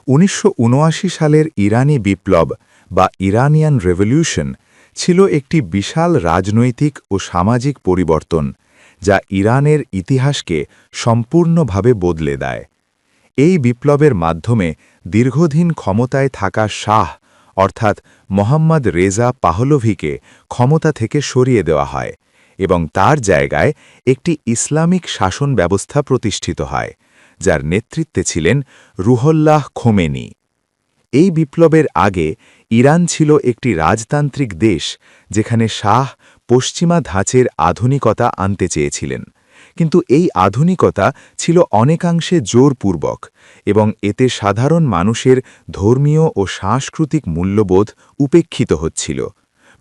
1979 সালের ইরানি বিপ্লব বা Iranian revolution ছিল একটি বিশাল রাজনৈতিক ও সামাজিক পরিবর্তন যা ইরানের ইতিহাসকে সম্পূর্ণভাবে বদলে দেয়। এই বিপ্লবের মাধ্যমে দীর্ঘদিন ক্ষমতায় থাকা শাহ অর্থাৎ মোহাম্মদ রেজা পাহলভিকে ক্ষমতা থেকে সরিয়ে দেওয়া হয় এবং তার জায়গায় একটি ইসলামিক শাসন ব্যবস্থা প্রতিষ্ঠিত হয়, যার নেতৃত্বে ছিলেন রুহল্লাহ খোমেনি। এই বিপ্লবের আগে ইরান ছিল একটি রাজতান্ত্রিক দেশ যেখানে শাহ পশ্চিমা ধাঁচের আধুনিকতা আনতে চেয়েছিলেন, কিন্তু এই আধুনিকতা ছিল অনেকাংশে জোরপূর্বক এবং এতে সাধারণ মানুষের ধর্মীয় ও সাংস্কৃতিক মূল্যবোধ উপেক্ষিত হচ্ছিল,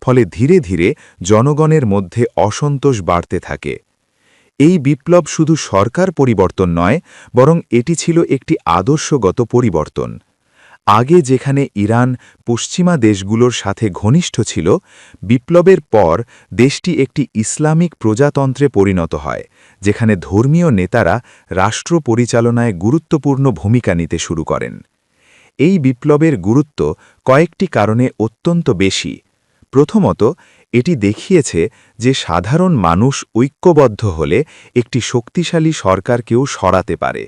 ফলে ধীরে ধীরে জনগণের মধ্যে অসন্তোষ বাড়তে থাকে। এই বিপ্লব শুধু সরকার পরিবর্তন নয়, বরং এটি ছিল একটি আদর্শগত পরিবর্তন। আগে যেখানে ইরান পশ্চিমা দেশগুলোর সাথে ঘনিষ্ঠ ছিল, বিপ্লবের পর দেশটি একটি ইসলামিক প্রজাতন্ত্রে পরিণত হয়, যেখানে ধর্মীয় নেতারা রাষ্ট্র পরিচালনায় গুরুত্বপূর্ণ ভূমিকা নিতে শুরু করেন। এই বিপ্লবের গুরুত্ব কয়েকটি কারণে অত্যন্ত বেশি। প্রথমত, এটি দেখিয়েছে যে সাধারণ মানুষ ঐক্যবদ্ধ হলে একটি শক্তিশালী সরকারকেও সরাতে পারে।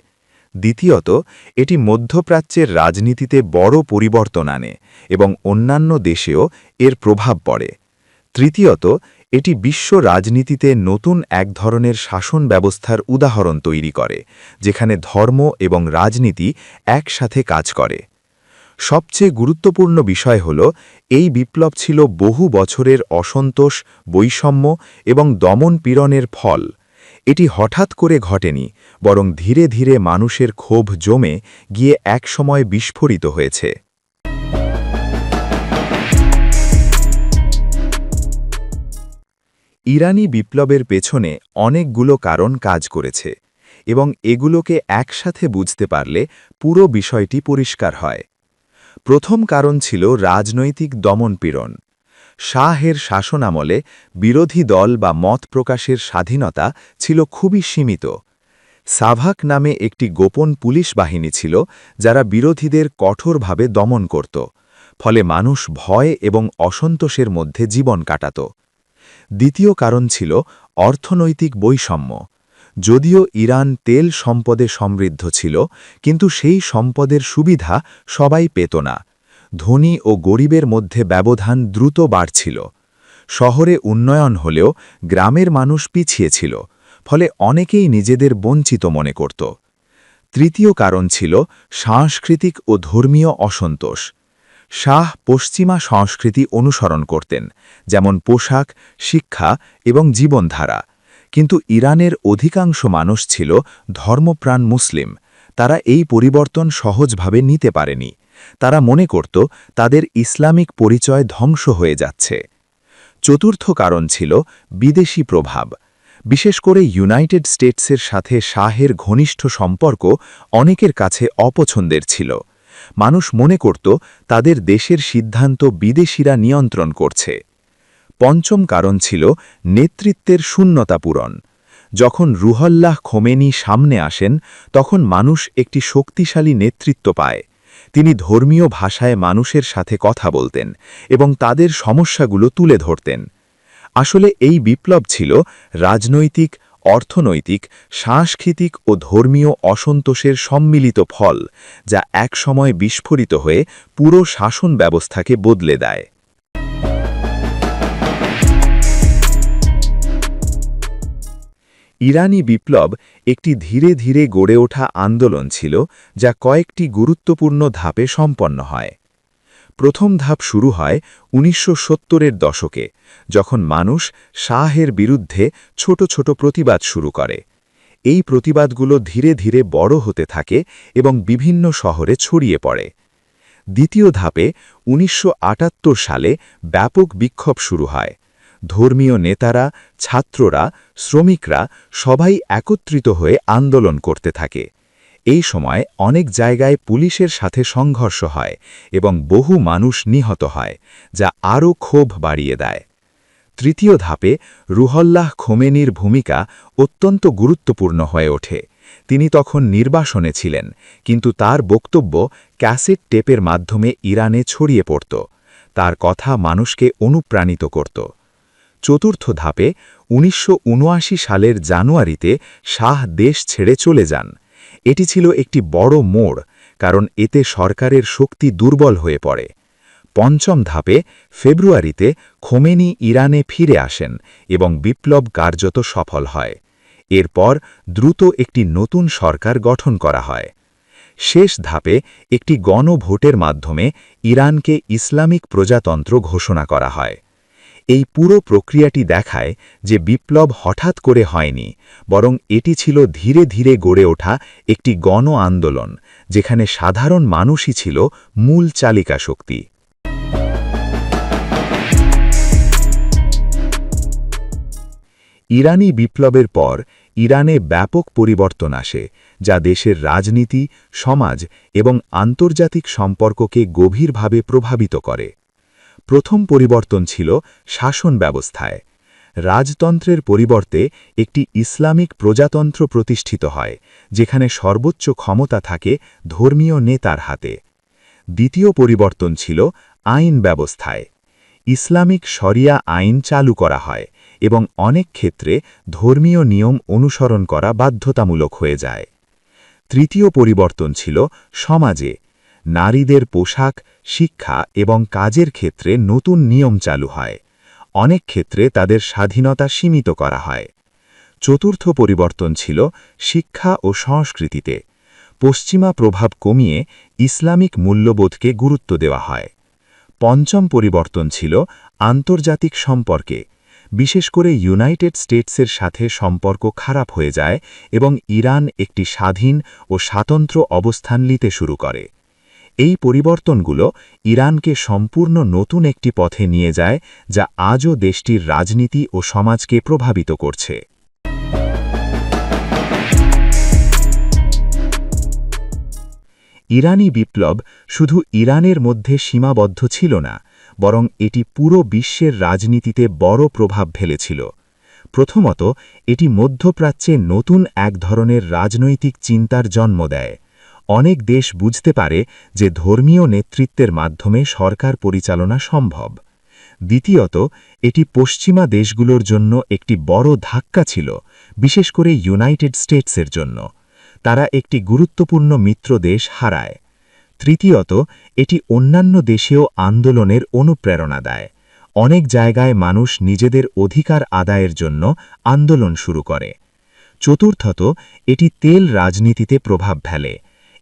দ্বিতীয়ত, এটি মধ্যপ্রাচ্যের রাজনীতিতে বড় পরিবর্তন আনে এবং অন্যান্য দেশেও এর প্রভাব পড়ে। তৃতীয়ত, এটি বিশ্ব রাজনীতিতে নতুন এক ধরনের শাসন ব্যবস্থার উদাহরণ তৈরি করে, যেখানে ধর্ম এবং রাজনীতি একসাথে কাজ করে। সবচেয়ে গুরুত্বপূর্ণ বিষয় হল, এই বিপ্লব ছিল বহু বছরের অসন্তোষ, বৈষম্য এবং দমন-পীড়নের ফল। এটি হঠাৎ করে ঘটেনি, বরং ধীরে ধীরে মানুষের ক্ষোভ জমে গিয়ে একসময় বিস্ফোরিত হয়েছে। ইরানি বিপ্লবের পেছনে অনেকগুলো কারণ কাজ করেছে এবং এগুলোকে একসাথে বুঝতে পারলে পুরো বিষয়টি পরিষ্কার হয়। প্রথম কারণ ছিল রাজনৈতিক দমনপীড়ন। শাহের শাসনামলে বিরোধী দল বা মত প্রকাশের স্বাধীনতা ছিল খুবই সীমিত। সাভাক নামে একটি গোপন পুলিশ বাহিনী ছিল যারা বিরোধীদের কঠোরভাবে দমন করত, ফলে মানুষ ভয় এবং অসন্তোষের মধ্যে জীবন কাটাত। দ্বিতীয় কারণ ছিল অর্থনৈতিক বৈষম্য। যদিও ইরান তেল সম্পদে সমৃদ্ধ ছিল, কিন্তু সেই সম্পদের সুবিধা সবাই পেত না। ধনী ও গরিবের মধ্যে ব্যবধান দ্রুত বাড়ছিল। শহরে উন্নয়ন হলেও গ্রামের মানুষ পিছিয়ে ছিল, ফলে অনেকেই নিজেদের বঞ্চিত মনে করত। তৃতীয় কারণ ছিল সাংস্কৃতিক ও ধর্মীয় অসন্তোষ। শাহ পশ্চিমা সংস্কৃতি অনুসরণ করতেন, যেমন পোশাক, শিক্ষা এবং জীবনধারা, কিন্তু ইরানের অধিকাংশ মানুষ ছিল ধর্মপ্রাণ মুসলিম। তারা এই পরিবর্তন সহজভাবে নিতে পারেনি। তারা মনে করত তাদের ইসলামিক পরিচয় ধ্বংস হয়ে যাচ্ছে। চতুর্থ কারণ ছিল বিদেশি প্রভাব। বিশেষ করে ইউনাইটেড স্টেটসের সাথে শাহের ঘনিষ্ঠ সম্পর্ক অনেকের কাছে অপছন্দের ছিল। মানুষ মনে করত তাদের দেশের সিদ্ধান্ত বিদেশিরা নিয়ন্ত্রণ করছে। পঞ্চম কারণ ছিল নেতৃত্বের শূন্যতা পূরণ। যখন রুহল্লাহ খোমেনি সামনে আসেন, তখন মানুষ একটি শক্তিশালী নেতৃত্ব পায়। তিনি ধর্মীয় ভাষায় মানুষের সাথে কথা বলতেন এবং তাদের সমস্যাগুলো তুলে ধরতেন। আসলে এই বিপ্লব ছিল রাজনৈতিক, অর্থনৈতিক, সাংস্কৃতিক ও ধর্মীয় অসন্তোষের সম্মিলিত ফল, যা একসময় বিস্ফোরিত হয়ে পুরো শাসন ব্যবস্থাকে বদলে দেয়। ইরানি বিপ্লব একটি ধীরে ধীরে গড়ে ওঠা আন্দোলন ছিল, যা কয়েকটি গুরুত্বপূর্ণ ধাপে সম্পন্ন হয়। প্রথম ধাপ শুরু হয় 1970-এর দশকে, যখন মানুষ শাহের বিরুদ্ধে ছোট ছোট প্রতিবাদ শুরু করে। এই প্রতিবাদগুলো ধীরে ধীরে বড় হতে থাকে এবং বিভিন্ন শহরে ছড়িয়ে পড়ে। দ্বিতীয় ধাপে 1978 সালে ব্যাপক বিক্ষোভ শুরু হয়। ধর্মীয় নেতারা, ছাত্ররা, শ্রমিকরা সবাই একত্রিত হয়ে আন্দোলন করতে থাকে। এই সময় অনেক জায়গায় পুলিশের সাথে সংঘর্ষ হয় এবং বহু মানুষ নিহত হয়, যা আরও ক্ষোভ বাড়িয়ে দেয়। তৃতীয় ধাপে রুহল্লাহ খোমেনির ভূমিকা অত্যন্ত গুরুত্বপূর্ণ হয়ে ওঠে। তিনি তখন নির্বাসনে ছিলেন, কিন্তু তার বক্তব্য ক্যাসেট টেপের মাধ্যমে ইরানে ছড়িয়ে পড়ত। তার কথা মানুষকে অনুপ্রাণিত করত। চতুর্থ ধাপে ১৯৭৯ সালের জানুয়ারিতে শাহ দেশ ছেড়ে চলে যান। এটি ছিল একটি বড় মোড়, কারণ এতে সরকারের শক্তি দুর্বল হয়ে পড়ে। পঞ্চম ধাপে ফেব্রুয়ারিতে খোমেনি ইরানে ফিরে আসেন এবং বিপ্লব কার্যত সফল হয়। এরপর দ্রুত একটি নতুন সরকার গঠন করা হয়। শেষ ধাপে একটি গণভোটের মাধ্যমে ইরানকে ইসলামিক প্রজাতন্ত্র ঘোষণা করা হয়। এই পুরো প্রক্রিয়াটি দেখায় যে বিপ্লব হঠাৎ করে হয়নি, বরং এটি ছিল ধীরে ধীরে গড়ে ওঠা একটি গণ আন্দোলন, যেখানে সাধারণ মানুষই ছিল মূল চালিকা শক্তি। ইরানি বিপ্লবের পর ইরানে ব্যাপক পরিবর্তন আসে, যা দেশের রাজনীতি, সমাজ এবং আন্তর্জাতিক সম্পর্ককে গভীরভাবে প্রভাবিত করে। প্রথম পরিবর্তন ছিল শাসন ব্যবস্থায়। রাজতন্ত্রের পরিবর্তে একটি ইসলামিক প্রজাতন্ত্র প্রতিষ্ঠিত হয়, যেখানে সর্বোচ্চ ক্ষমতা থাকে ধর্মীয় নেতার হাতে। দ্বিতীয় পরিবর্তন ছিল আইন ব্যবস্থায়। ইসলামিক শরিয়া আইন চালু করা হয় এবং অনেক ক্ষেত্রে ধর্মীয় নিয়ম অনুসরণ করা বাধ্যতামূলক হয়ে যায়। তৃতীয় পরিবর্তন ছিল সমাজে। নারীদের পোশাক, শিক্ষা এবং কাজের ক্ষেত্রে নতুন নিয়ম চালু হয়। অনেক ক্ষেত্রে তাদের স্বাধীনতা সীমিত করা হয়। চতুর্থ পরিবর্তন ছিল শিক্ষা ও সংস্কৃতিতে। পশ্চিমা প্রভাব কমিয়ে ইসলামিক মূল্যবোধকে গুরুত্ব দেওয়া হয়। পঞ্চম পরিবর্তন ছিল আন্তর্জাতিক সম্পর্কে। বিশেষ করে ইউনাইটেড স্টেটসের সাথে সম্পর্ক খারাপ হয়ে যায় এবং ইরান একটি স্বাধীন ও স্বাতন্ত্র অবস্থান নিতে শুরু করে। এই পরিবর্তনগুলো ইরানকে সম্পূর্ণ নতুন একটি পথে নিয়ে যায়, যা আজও দেশটির রাজনীতি ও সমাজকে প্রভাবিত করছে। ইরানি বিপ্লব শুধু ইরানের মধ্যে সীমাবদ্ধ ছিল না, বরং এটি পুরো বিশ্বের রাজনীতিতে বড় প্রভাব ফেলেছিল। প্রথমত, এটি মধ্যপ্রাচ্যে নতুন এক ধরনের রাজনৈতিক চিন্তার জন্ম দেয়। অনেক দেশ বুঝতে পারে যে ধর্মীয় নেতৃত্বের মাধ্যমে সরকার পরিচালনা সম্ভব। দ্বিতীয়ত, এটি পশ্চিমা দেশগুলোর জন্য একটি বড় ধাক্কা ছিল, বিশেষ করে ইউনাইটেড স্টেটসের জন্য। তারা একটি গুরুত্বপূর্ণ মিত্র দেশ হারায়। তৃতীয়ত, এটি অন্যান্য দেশেও আন্দোলনের অনুপ্রেরণা দেয়। অনেক জায়গায় মানুষ নিজেদের অধিকার আদায়ের জন্য আন্দোলন শুরু করে। চতুর্থত, এটি তেল রাজনীতিতে প্রভাব ফেলে।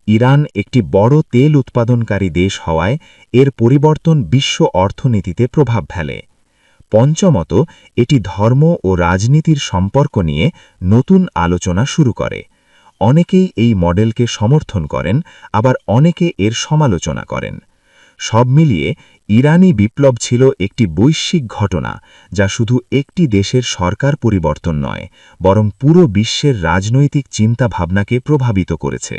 ইরান একটি বড় তেল উৎপাদনকারী দেশ হওয়ায় এর পরিবর্তন বিশ্ব অর্থনীতিতে প্রভাব ফেলে। পঞ্চমত, এটি ধর্ম ও রাজনীতির সম্পর্ক নিয়ে নতুন আলোচনা শুরু করে। অনেকেই এই মডেলকে সমর্থন করেন, আবার অনেকে এর সমালোচনা করেন। সব মিলিয়ে ইরানি বিপ্লব ছিল একটি বৈশ্বিক ঘটনা, যা শুধু একটি দেশের সরকার পরিবর্তন নয়, বরং পুরো বিশ্বের রাজনৈতিক চিন্তাভাবনাকে প্রভাবিত করেছে।